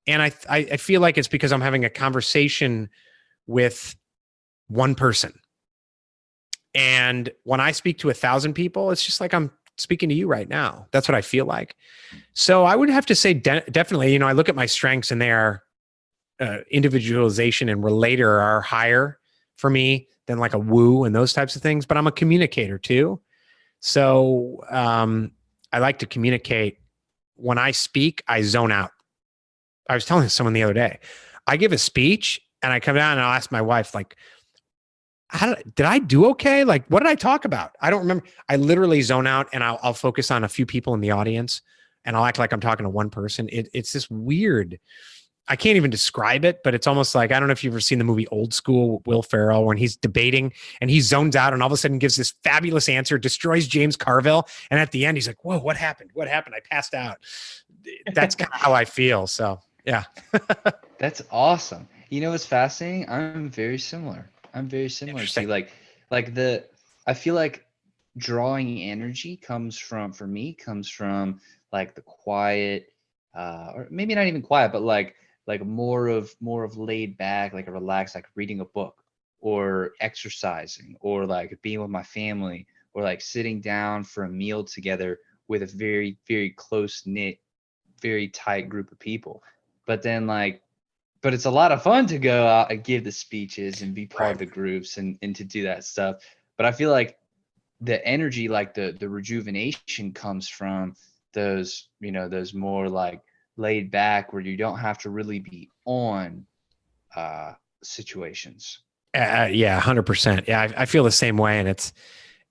And I feel like it's because I'm having a conversation with one person. And when I speak to 1,000 people, it's just like I'm speaking to you right now. That's what I feel like. So I would have to say definitely, I look at my strengths, and they are individualization and relator are higher for me than like a woo and those types of things. But I'm a communicator too. So I like to communicate. When I speak, I zone out. I was telling someone the other day, I give a speech and I come down and I'll ask my wife, like, did I do okay? Like, what did I talk about? I don't remember. I literally zone out, and I'll focus on a few people in the audience, and I'll act like I'm talking to one person. It's this weird, I can't even describe it, but it's almost like, I don't know if you've ever seen the movie Old School, Will Ferrell, when he's debating and he zones out and all of a sudden gives this fabulous answer, destroys James Carville. And at the end, he's like, whoa, what happened? What happened? I passed out. That's kind of how I feel. So, yeah. That's awesome. What's fascinating? I'm very similar to you. I feel like drawing energy comes from like the quiet, or maybe not even quiet, but like more of laid back, like a relaxed, like reading a book or exercising or like being with my family or like sitting down for a meal together with a very, very close knit, very tight group of people. But it's a lot of fun to go out and give the speeches and be part of the groups and to do that stuff. But I feel like the energy, like the rejuvenation comes from those more like laid back where you don't have to really be on situations. Yeah, 100%. Yeah, I feel the same way. And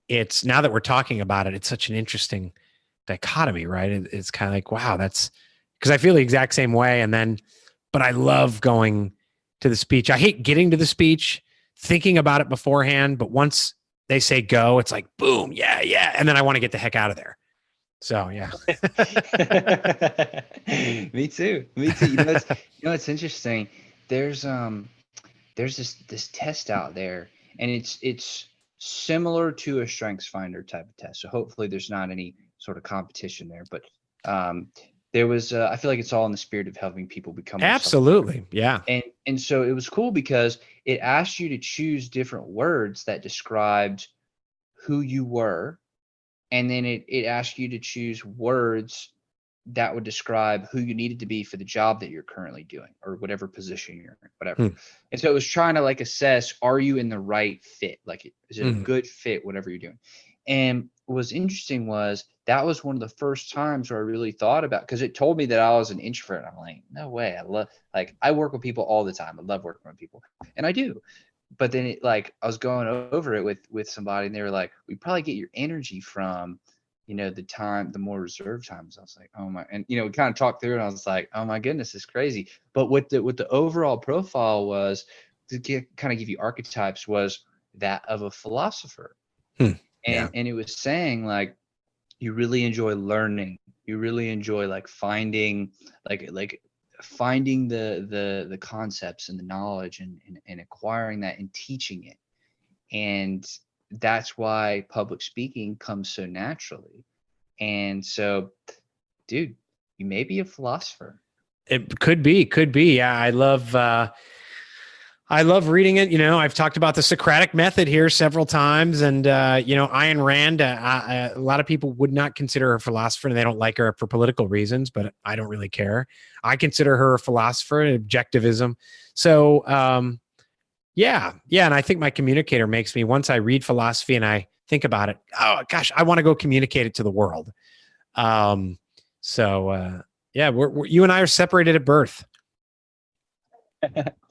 it's now that we're talking about it, it's such an interesting dichotomy, right? It's kind of like, wow, that's because I feel the exact same way. But I love going to the speech. I hate getting to the speech, thinking about it beforehand. But once they say go, it's like, boom, yeah. And then I want to get the heck out of there. So yeah. Me too. Me too. It's interesting. There's this test out there, and it's similar to a strengths finder type of test. So hopefully there's not any sort of competition there, but there was I feel like it's all in the spirit of helping people become more Absolutely. Yeah. and so it was cool because it asked you to choose different words that described who you were, and then it asked you to choose words that would describe who you needed to be for the job that you're currently doing or whatever position you're in, whatever. And so it was trying to like assess, are you in the right fit? Like, is it a good fit, whatever you're doing? And what was interesting was that was one of the first times where I really thought about, because it told me that I was an introvert. I'm like, no way. I work with people all the time. I love working with people, and I do. But then I was going over it with somebody, and they were like, we probably get your energy from, the more reserved times. I was like, oh my, and we kind of talked through it, and I was like, oh my goodness, it's crazy. But what the overall profile was, to kind of give you archetypes, was that of a philosopher. And it was saying like, you really enjoy learning, you really enjoy finding the concepts and the knowledge and acquiring that and teaching it. And that's why public speaking comes so naturally. And so, dude, you may be a philosopher. It could be. Yeah. I love reading it. I've talked about the Socratic method here several times, and Ayn Rand, a lot of people would not consider her a philosopher, and they don't like her for political reasons, but I don't really care. I consider her a philosopher, objectivism. So, yeah. And I think my communicator makes me, once I read philosophy and I think about it, oh gosh, I want to go communicate it to the world. Yeah, you and I are separated at birth.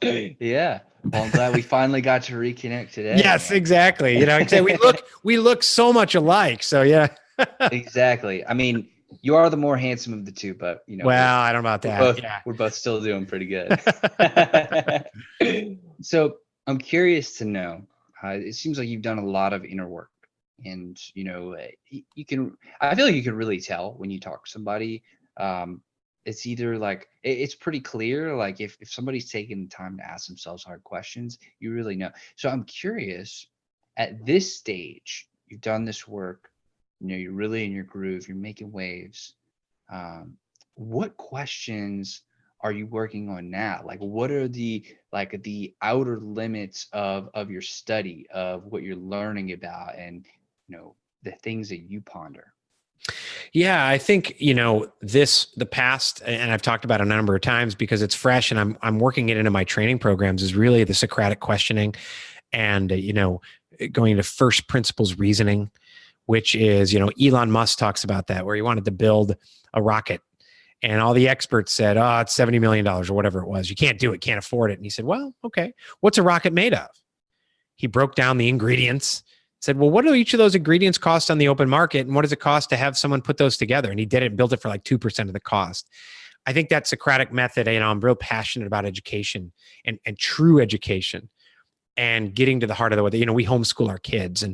Yeah. Well, I'm glad we finally got to reconnect today. Yes, man. Exactly. We look so much alike. So yeah. Exactly. I mean, you are the more handsome of the two, but well, I don't know about that. We're both still doing pretty good. So I'm curious to know, it seems like you've done a lot of inner work, and I feel like you can really tell when you talk to somebody. It's either it's pretty clear, like if somebody's taking the time to ask themselves hard questions, you really know. So I'm curious, at this stage, you've done this work, you're really in your groove, you're making waves. What questions are you working on now? Like, what are the outer limits of your study, of what you're learning about, and the things that you ponder? Yeah, I think, the past, and I've talked about it a number of times because it's fresh and I'm working it into my training programs, is really the Socratic questioning and, going to first principles reasoning, which is, Elon Musk talks about that, where he wanted to build a rocket and all the experts said, oh, it's $70 million or whatever it was. You can't do it, can't afford it. And he said, well, okay, what's a rocket made of? He broke down the ingredients, said, well, what do each of those ingredients cost on the open market? And what does it cost to have someone put those together? And he did it and built it for 2% of the cost. I think that Socratic method, I'm real passionate about education and true education and getting to the heart of the way. We homeschool our kids.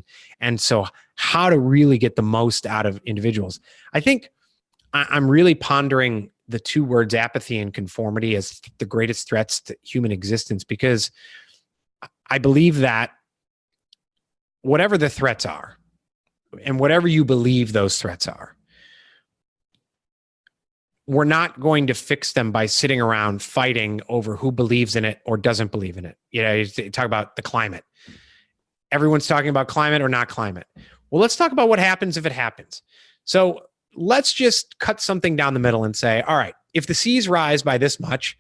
And so how to really get the most out of individuals. I think I'm really pondering the two words apathy and conformity as the greatest threats to human existence, because I believe that whatever the threats are, and whatever you believe those threats are, we're not going to fix them by sitting around fighting over who believes in it or doesn't believe in it. You talk about the climate. Everyone's talking about climate or not climate. Well, let's talk about what happens if it happens. So let's just cut something down the middle and say, all right, if the seas rise by this much,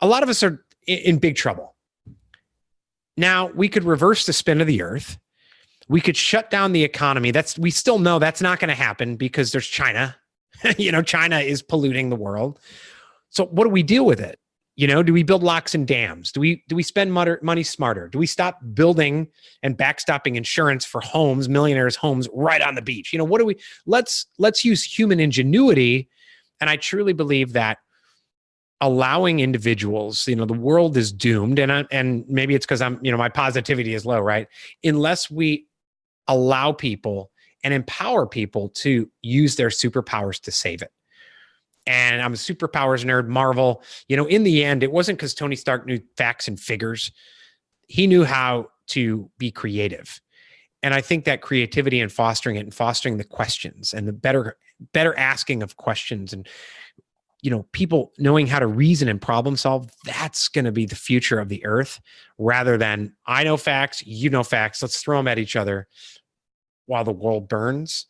a lot of us are in big trouble. Now, we could reverse the spin of the earth. We could shut down the economy. We still know that's not going to happen because there's China. China is polluting the world. So what do we deal with it? Do we build locks and dams? Do we spend money smarter? Do we stop building and backstopping insurance for homes, millionaires' homes right on the beach? What do we? Let's use human ingenuity. And I truly believe that allowing individuals, the world is doomed, and maybe it's because I'm, my positivity is low, right? Unless we allow people and empower people to use their superpowers to save it. And I'm a superpowers nerd, Marvel. In the end, it wasn't because Tony Stark knew facts and figures. He knew how to be creative. And I think that creativity and fostering it and fostering the questions and the better asking of questions and, people knowing how to reason and problem solve, that's going to be the future of the earth rather than I know facts, you know facts. Let's throw them at each other while the world burns.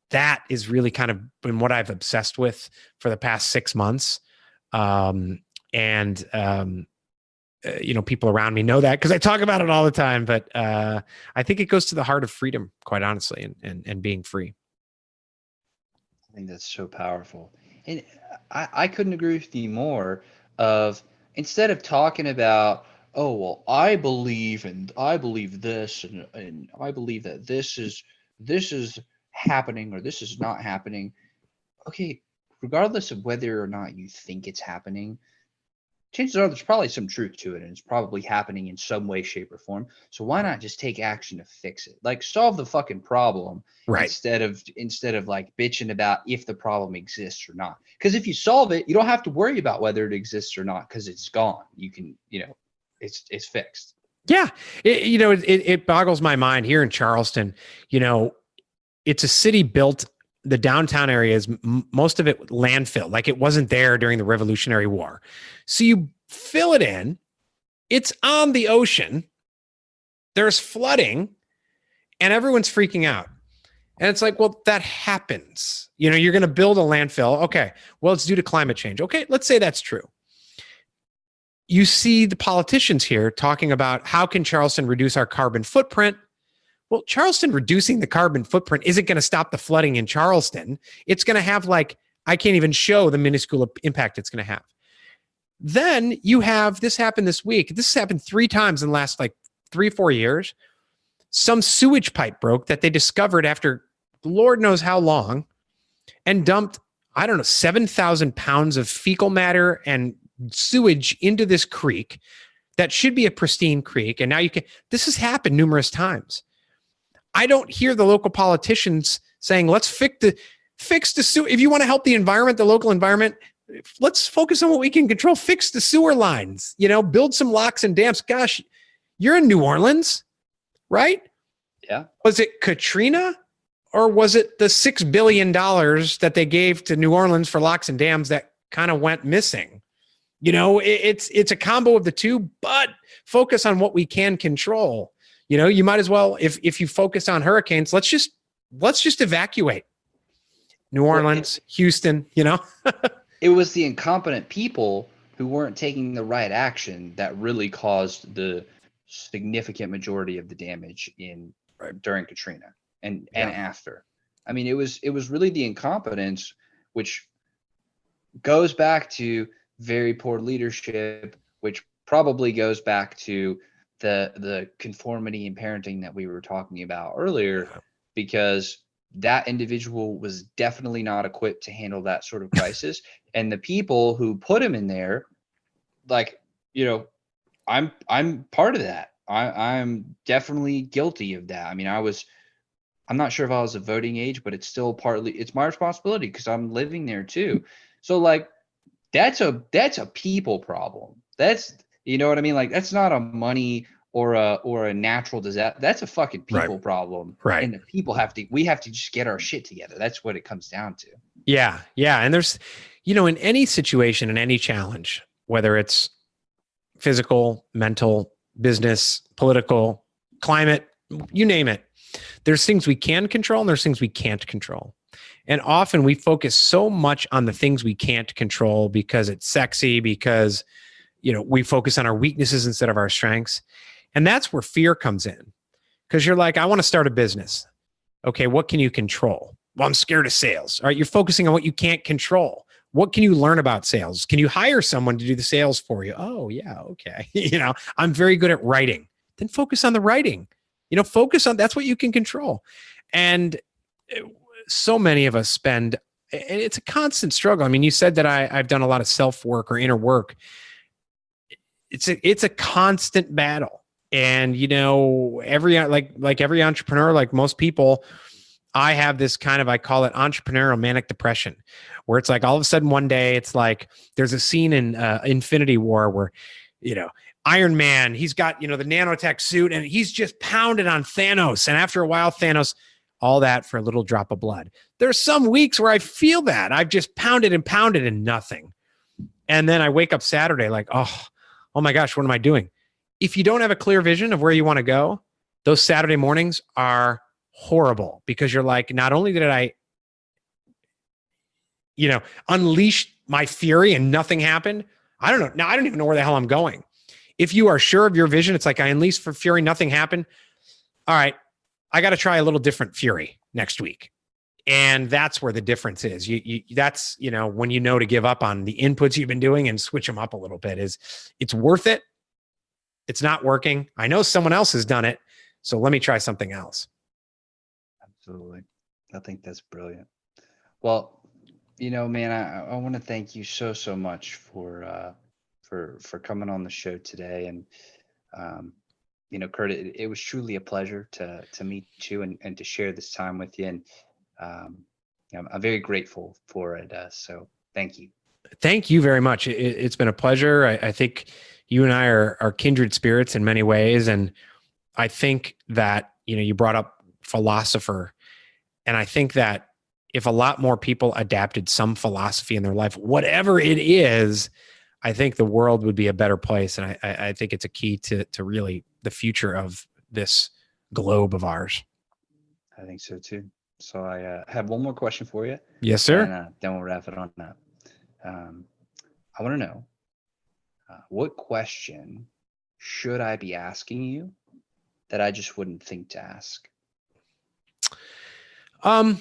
That is really kind of been what I've obsessed with for the past 6 months. People around me know that because I talk about it all the time, but I think it goes to the heart of freedom, quite honestly, and being free. I think that's so powerful. And I couldn't agree with you more of instead of talking about, oh, well, I believe this and I believe that this is happening or this is not happening. Okay, regardless of whether or not you think it's happening, chances are there's probably some truth to it and it's probably happening in some way, shape, or form. So why not just take action to fix it? Like solve the fucking problem instead of like bitching about if the problem exists or not. Because if you solve it, you don't have to worry about whether it exists or not because it's gone. You can, it's fixed. Yeah. It boggles my mind here in Charleston. It's a city built, the downtown area is most of it landfill. Like it wasn't there during the Revolutionary War. So you fill it in, it's on the ocean, there's flooding, and everyone's freaking out. And it's like, well, that happens. You're going to build a landfill. Okay, well, it's due to climate change. Okay, let's say that's true. You see the politicians here talking about how can Charleston reduce our carbon footprint? Well, Charleston reducing the carbon footprint isn't going to stop the flooding in Charleston. It's going to have I can't even show the minuscule impact it's going to have. Then you have, this happened this week. This has happened 3 times in the last 3-4 years. Some sewage pipe broke that they discovered after Lord knows how long and dumped, 7,000 pounds of fecal matter and sewage into this creek that should be a pristine creek. And now this has happened numerous times. I don't hear the local politicians saying, let's fix the sewer. If you want to help the environment, the local environment, let's focus on what we can control. Fix the sewer lines, build some locks and dams. Gosh, you're in New Orleans, right? Yeah. Was it Katrina or was it the $6 billion that they gave to New Orleans for locks and dams that kind of went missing? It's a combo of the two, but focus on what we can control. You might as well, if you focus on hurricanes, let's just evacuate New Orleans, Houston, It was the incompetent people who weren't taking the right action that really caused the significant majority of the damage during Katrina and after. I mean, it was really the incompetence, which goes back to very poor leadership, which probably goes back to the conformity in parenting that we were talking about earlier, because that individual was definitely not equipped to handle that sort of crisis. And the people who put him in there, I'm part of that. I'm definitely guilty of that. I mean, I'm not sure if I was of voting age, but it's still it's my responsibility because I'm living there too. So that's a people problem. That's, you know what I mean? That's not a money or a natural disaster. That's a fucking people problem. Right. And the people we have to just get our shit together. That's what it comes down to. Yeah. Yeah. And there's, in any situation, in any challenge, whether it's physical, mental, business, political, climate, you name it, there's things we can control and there's things we can't control. And often we focus so much on the things we can't control because it's sexy, because, we focus on our weaknesses instead of our strengths. And that's where fear comes in, because you're like, I want to start a business. Okay, what can you control? Well, I'm scared of sales. All right, you're focusing on what you can't control. What can you learn about sales? Can you hire someone to do the sales for you? Oh, yeah, okay. I'm very good at writing. Then focus on the writing. Focus on, that's what you can control. And so many of us spend, and it's a constant struggle. I mean, you said that I've done a lot of self-work or inner work. It's a constant battle. And, every entrepreneur, like most people, I have this kind of, I call it entrepreneurial manic depression, where it's like all of a sudden one day it's like there's a scene in Infinity War where, Iron Man, he's got, the nanotech suit and he's just pounded on Thanos. And after a while, Thanos, all that for a little drop of blood. There's some weeks where I feel that I've just pounded and nothing. And then I wake up Saturday like, oh my gosh, what am I doing? If you don't have a clear vision of where you want to go, those Saturday mornings are horrible because you're like, not only did I, unleash my fury and nothing happened. I don't know. Now I don't even know where the hell I'm going. If you are sure of your vision, it's like I unleashed for fury, nothing happened. All right, I got to try a little different fury next week. And that's where the difference is. That's, when to give up on the inputs you've been doing and switch them up a little bit is it's worth it. It's not working. I know someone else has done it. So let me try something else. Absolutely. I think that's brilliant. Well, man, I want to thank you so much for coming on the show today. And, Kurt, it was truly a pleasure to meet you and to share this time with you. And, I'm very grateful for it. So thank you. Thank you very much. It's been a pleasure. I think you and I are kindred spirits in many ways. And I think that, you brought up philosopher. And I think that if a lot more people adapted some philosophy in their life, whatever it is, I think the world would be a better place. And I think it's a key to really the future of this globe of ours. I think so too. So I have one more question for you. Yes, sir. And then we'll wrap it on up. I want to know, what question should I be asking you that I just wouldn't think to ask? I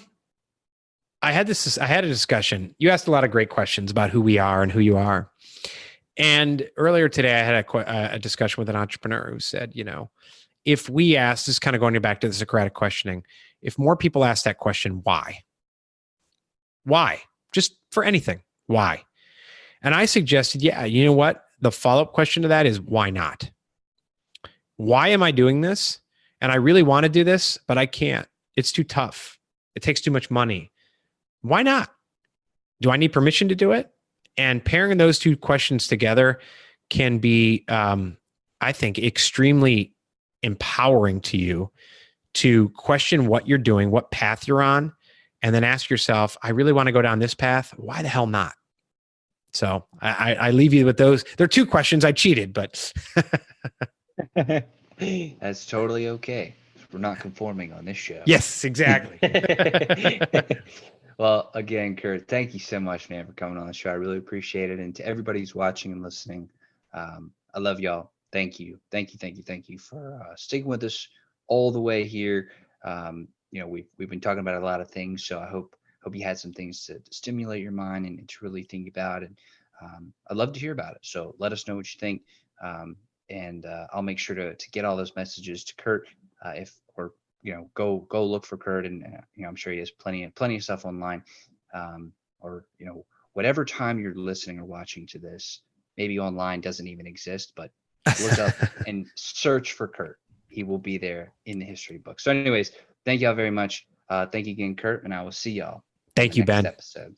had a discussion. You asked a lot of great questions about who we are and who you are. And earlier today, I had a discussion with an entrepreneur who said, if we ask, this is kind of going back to the Socratic questioning, if more people ask that question, why? Why? Just for anything, why? And I suggested, you know what? The follow-up question to that is, why not? Why am I doing this? And I really want to do this, but I can't. It's too tough. It takes too much money. Why not? Do I need permission to do it? And pairing those two questions together can be, I think, extremely empowering to you to question what you're doing, what path you're on, and then ask yourself, I really want to go down this path. Why the hell not? So I leave you with those. There are two questions. I cheated, but that's totally okay. We're not conforming on this show. Yes, exactly. Well, again, Kurt, thank you so much, man, for coming on the show. I really appreciate it. And to everybody who's watching and listening, I love y'all. Thank you. Thank you for sticking with us all the way here. We've been talking about a lot of things, so I hope you had some things to stimulate your mind and to really think about. And I'd love to hear about it. So let us know what you think. And I'll make sure to get all those messages to Kurt, go look for Kurt, and I'm sure he has plenty of stuff online, or whatever time you're listening or watching to this, maybe online doesn't even exist, but look up and search for Kurt. He will be there in the history book. So anyways, thank y'all very much. Thank you again, Kurt, and I will see y'all. Thank you, Ben. Episode.